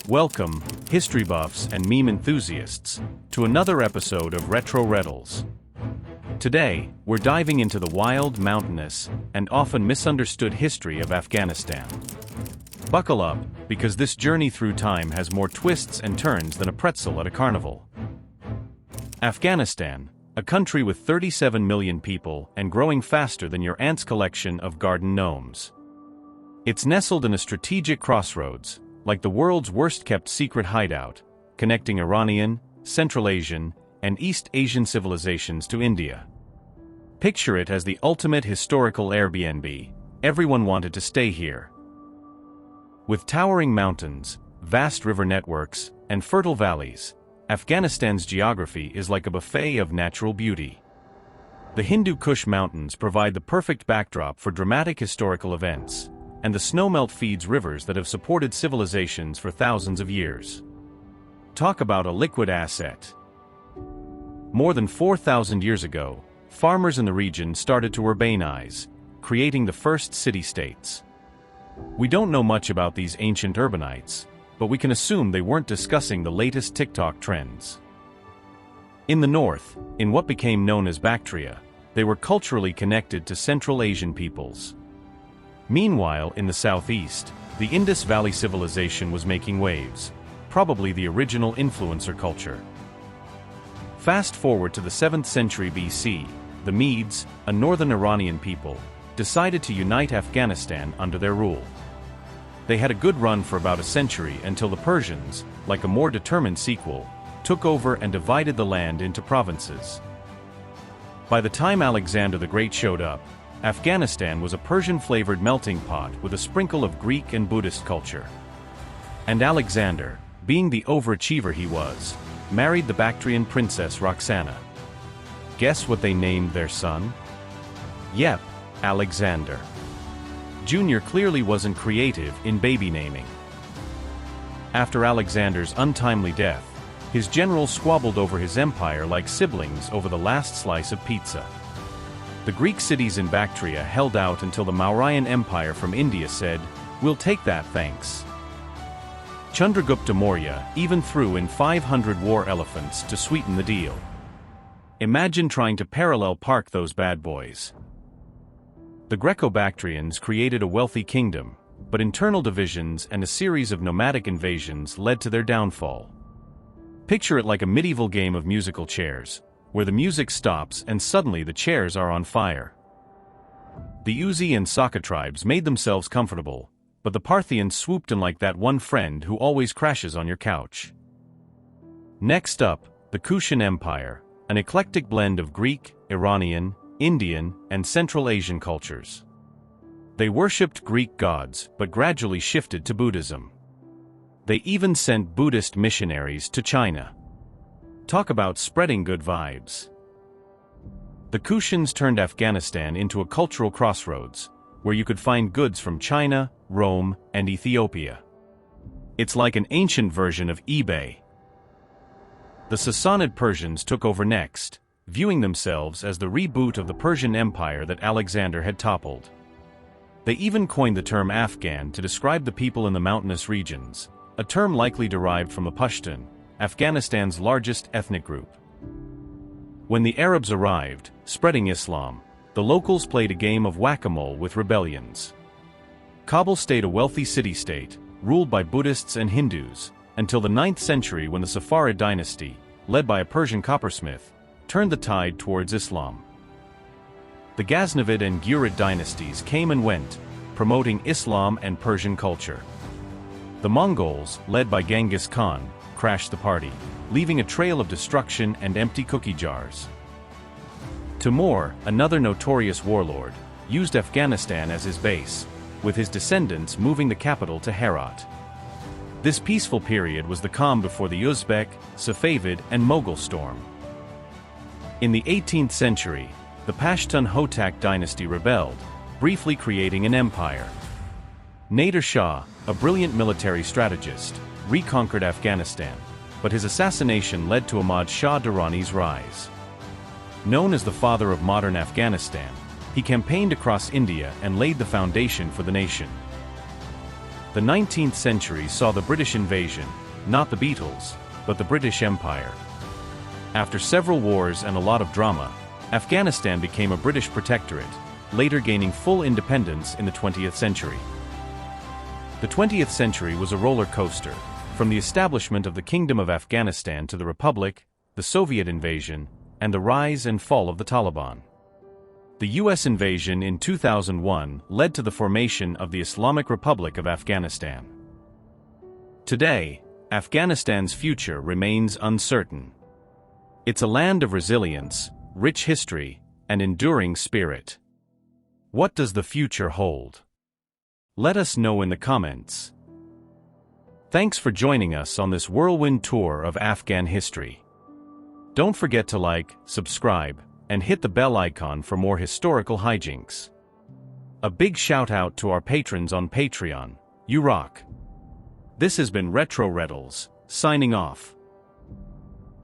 Welcome, history buffs and meme enthusiasts, to another episode of Retro Riddles. Today, we're diving into the wild, mountainous, and often misunderstood history of Afghanistan. Buckle up, because this journey through time has more twists and turns than a pretzel at a carnival. Afghanistan, a country with 37 million people and growing faster than your aunt's collection of garden gnomes. It's nestled in a strategic crossroads, like the world's worst-kept secret hideout, connecting Iranian, Central Asian, and East Asian civilizations to India. Picture it as the ultimate historical Airbnb. Everyone wanted to stay here. With towering mountains, vast river networks, and fertile valleys, Afghanistan's geography is like a buffet of natural beauty. The Hindu Kush Mountains provide the perfect backdrop for dramatic historical events, and the snowmelt feeds rivers that have supported civilizations for thousands of years. Talk about a liquid asset. More than 4,000 years ago, farmers in the region started to urbanize, creating the first city-states. We don't know much about these ancient urbanites, but we can assume they weren't discussing the latest TikTok trends. In the north, in what became known as Bactria, they were culturally connected to Central Asian peoples. Meanwhile, in the southeast, the Indus Valley civilization was making waves, probably the original influencer culture. Fast forward to the 7th century BC, the Medes, a northern Iranian people, decided to unite Afghanistan under their rule. They had a good run for about a century until the Persians, like a more determined sequel, took over and divided the land into provinces. By the time Alexander the Great showed up, Afghanistan was a Persian-flavored melting pot with a sprinkle of Greek and Buddhist culture. And Alexander, being the overachiever he was, married the Bactrian princess Roxana. Guess what they named their son? Yep, Alexander. Junior clearly wasn't creative in baby naming. After Alexander's untimely death, his generals squabbled over his empire like siblings over the last slice of pizza. The Greek cities in Bactria held out until the Mauryan Empire from India said, "We'll take that, thanks." Chandragupta Maurya even threw in 500 war elephants to sweeten the deal. Imagine trying to parallel park those bad boys. The Greco-Bactrians created a wealthy kingdom, but internal divisions and a series of nomadic invasions led to their downfall. Picture it like a medieval game of musical chairs, where the music stops and suddenly the chairs are on fire. The Uzi and Saka tribes made themselves comfortable, but the Parthians swooped in like that one friend who always crashes on your couch. Next up, the Kushan Empire, an eclectic blend of Greek, Iranian, Indian, and Central Asian cultures. They worshipped Greek gods but gradually shifted to Buddhism. They even sent Buddhist missionaries to China. Talk about spreading good vibes. The Kushans turned Afghanistan into a cultural crossroads, where you could find goods from China, Rome, and Ethiopia. It's like an ancient version of eBay. The Sassanid Persians took over next, viewing themselves as the reboot of the Persian Empire that Alexander had toppled. They even coined the term Afghan to describe the people in the mountainous regions, a term likely derived from the Pashtun, Afghanistan's largest ethnic group. When the Arabs arrived, spreading Islam, the locals played a game of whack-a-mole with rebellions. Kabul stayed a wealthy city-state, ruled by Buddhists and Hindus, until the 9th century when the Safarid dynasty, led by a Persian coppersmith, turned the tide towards Islam. The Ghaznavid and Ghurid dynasties came and went, promoting Islam and Persian culture. The Mongols, led by Genghis Khan, crashed the party, leaving a trail of destruction and empty cookie jars. Timur, another notorious warlord, used Afghanistan as his base, with his descendants moving the capital to Herat. This peaceful period was the calm before the Uzbek, Safavid, and Mughal storm. In the 18th century, the Pashtun Hotak dynasty rebelled, briefly creating an empire. Nader Shah, a brilliant military strategist, reconquered Afghanistan, but his assassination led to Ahmad Shah Durrani's rise. Known as the father of modern Afghanistan, he campaigned across India and laid the foundation for the nation. The 19th century saw the British invasion, not the Beatles, but the British Empire. After several wars and a lot of drama, Afghanistan became a British protectorate, later gaining full independence in the 20th century. The 20th century was a roller coaster, from the establishment of the Kingdom of Afghanistan to the Republic, the Soviet invasion, and the rise and fall of the Taliban. The US invasion in 2001 led to the formation of the Islamic Republic of Afghanistan. Today, Afghanistan's future remains uncertain. It's a land of resilience, rich history, and enduring spirit. What does the future hold? Let us know in the comments. Thanks for joining us on this whirlwind tour of Afghan history. Don't forget to like, subscribe, and hit the bell icon for more historical hijinks. A big shout out to our patrons on Patreon. You rock! This has been Retro Reddles, signing off.